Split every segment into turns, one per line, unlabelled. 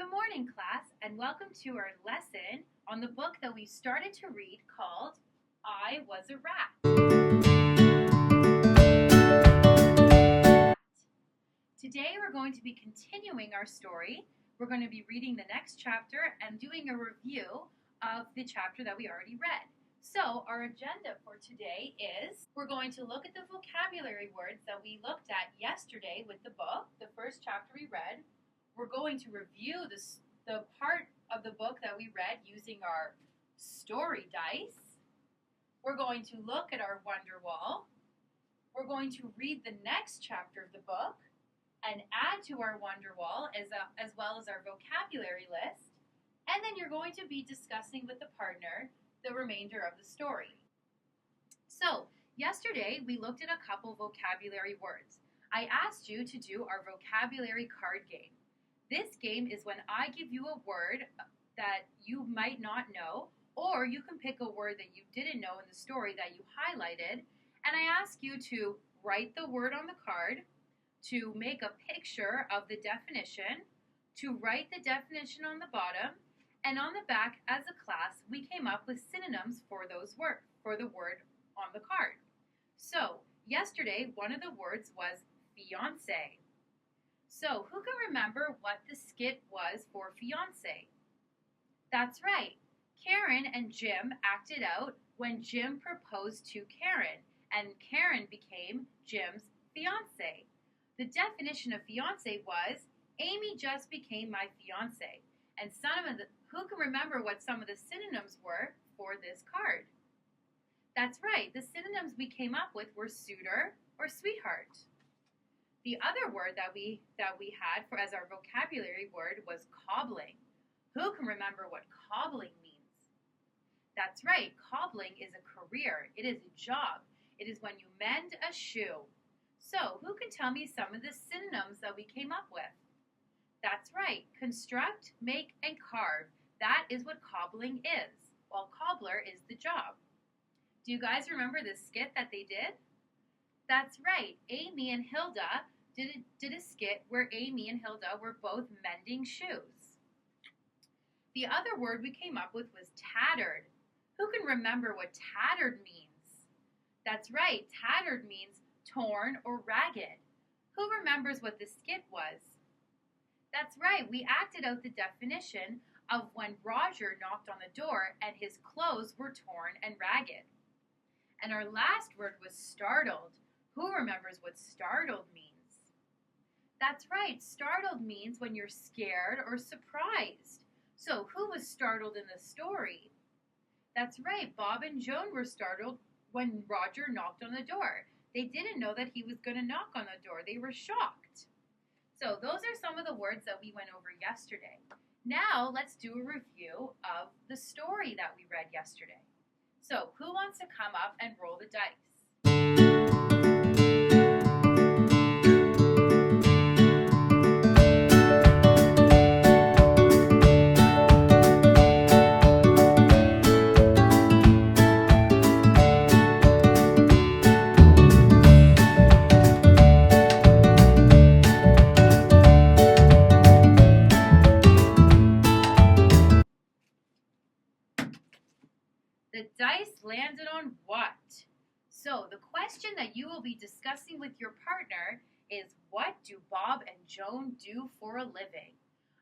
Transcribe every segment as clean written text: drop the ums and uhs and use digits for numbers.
Good morning, class, and welcome to our lesson on the book that we started to read called I Was a Rat. Today we're going to be continuing our story. We're going to be reading the next chapter and doing a review of the chapter that we already read. So our agenda for today is we're going to look at the vocabulary words that we looked at yesterday with the book, the first chapter we read. We're going to review the part of the book that we read using our story dice. We're going to look at our wonder wall. We're going to read the next chapter of the book and add to our wonder wall as well as our vocabulary list. And then you're going to be discussing with the partner the remainder of the story. So, yesterday we looked at a couple vocabulary words. I asked you to do our vocabulary card game. This game is when I give you a word that you might not know, or you can pick a word that you didn't know in the story that you highlighted, and I ask you to write the word on the card, to make a picture of the definition, to write the definition on the bottom, and on the back, as a class, we came up with synonyms for those words, for the word on the card. So, yesterday, one of the words was fiancé. So, who can remember what the skit was for fiancé? That's right. Karen and Jim acted out when Jim proposed to Karen, and Karen became Jim's fiancé. The definition of fiancé was, Amy just became my fiancé. And who can remember what some of the synonyms were for this card? That's right. The synonyms we came up with were suitor or sweetheart. The other word that we had for as our vocabulary word was cobbling. Who can remember what cobbling means? That's right. Cobbling is a career. It is a job. It is when you mend a shoe. So, who can tell me some of the synonyms that we came up with? That's right. Construct, make, and carve. That is what cobbling is, while cobbler is the job. Do you guys remember the skit that they did? That's right. Amy and Hilda did a skit where Amy and Hilda were both mending shoes. The other word we came up with was tattered. Who can remember what tattered means? That's right. Tattered means torn or ragged. Who remembers what the skit was? That's right. We acted out the definition of when Roger knocked on the door and his clothes were torn and ragged. And our last word was startled. Who remembers what startled means? That's right. Startled means when you're scared or surprised. So who was startled in the story? That's right. Bob and Joan were startled when Roger knocked on the door. They didn't know that he was going to knock on the door. They were shocked. So those are some of the words that we went over yesterday. Now let's do a review of the story that we read yesterday. So who wants to come up and roll the dice? The dice landed on what? So the question that you will be discussing with your partner is, what do Bob and Joan do for a living?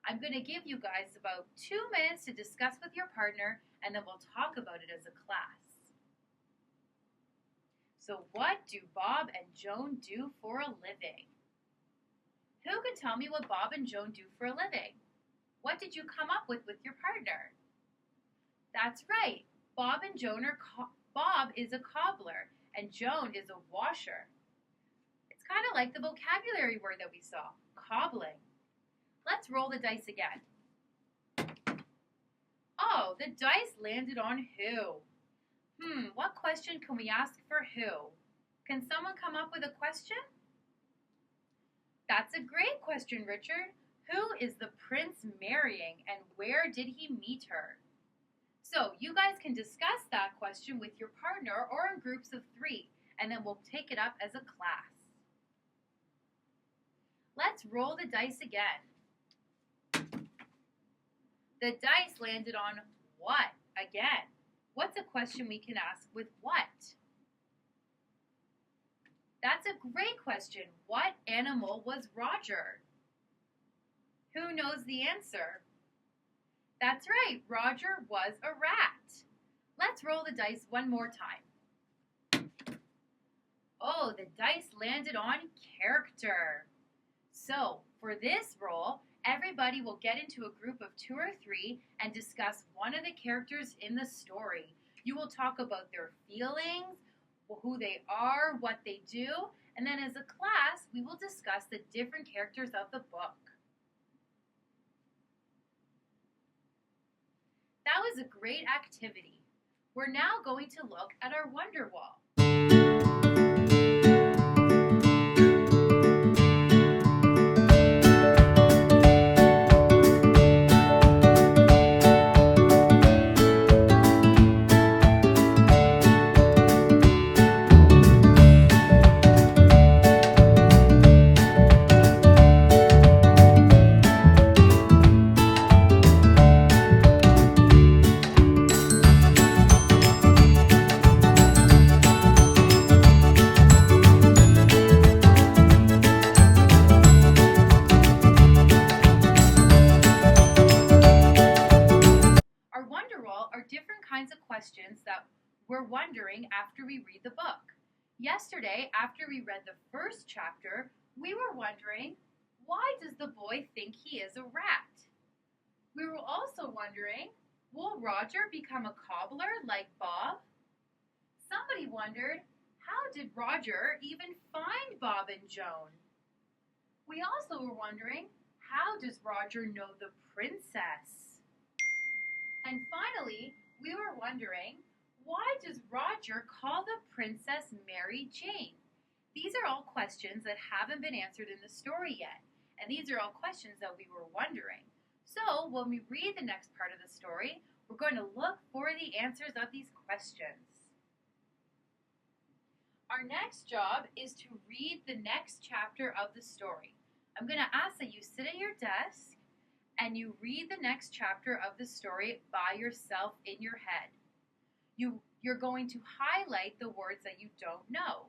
I'm going to give you guys about 2 minutes to discuss with your partner, and then we'll talk about it as a class. So what do Bob and Joan do for a living? Who can tell me what Bob and Joan do for a living? What did you come up with your partner? That's right. Bob and Joan Bob is a cobbler and Joan is a washer. It's kind of like the vocabulary word that we saw, cobbling. Let's roll the dice again. Oh, the dice landed on who? What question can we ask for who? Can someone come up with a question? That's a great question, Richard. Who is the prince marrying and where did he meet her? So you guys can discuss that question with your partner or in groups of 3, and then we'll take it up as a class. Let's roll the dice again. The dice landed on what again? What's a question we can ask with what? That's a great question. What animal was Roger? Who knows the answer? That's right, Roger was a rat. Let's roll the dice one more time. Oh, the dice landed on character. So, for this roll, everybody will get into a group of 2 or 3 and discuss one of the characters in the story. You will talk about their feelings, who they are, what they do, and then as a class, we will discuss the different characters of the book. That was a great activity. We're now going to look at our Wonder Wall. Questions that we're wondering after we read the book. Yesterday, after we read the first chapter, we were wondering, why does the boy think he is a rat? We were also wondering, will Roger become a cobbler like Bob? Somebody wondered, how did Roger even find Bob and Joan? We also were wondering, how does Roger know the princess? And finally, we were wondering, why does Roger call the princess Mary Jane? These are all questions that haven't been answered in the story yet, and these are all questions that we were wondering. So when we read the next part of the story, we're going to look for the answers of these questions. Our next job is to read the next chapter of the story. I'm going to ask that you sit at your desk and you read the next chapter of the story by yourself in your head. You're going to highlight the words that you don't know.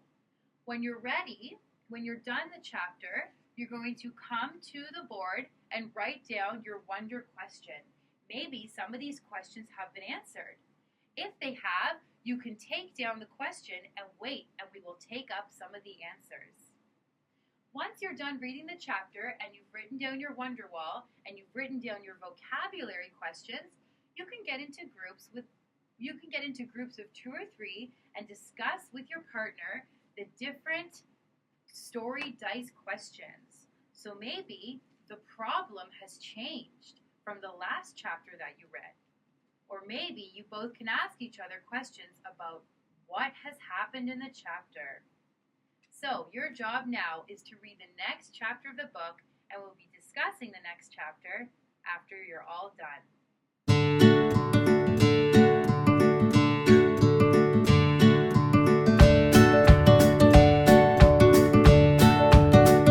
When you're ready, when you're done the chapter, you're going to come to the board and write down your wonder question. Maybe some of these questions have been answered. If they have, you can take down the question and wait, and we will take up some of the answers. Once you're done reading the chapter and you've written down your wonder wall and you've written down your vocabulary questions, you can get into groups of 2 or 3 and discuss with your partner the different story dice questions. So maybe the problem has changed from the last chapter that you read. Or maybe you both can ask each other questions about what has happened in the chapter. So your job now is to read the next chapter of the book, and we'll be discussing the next chapter after you're all done.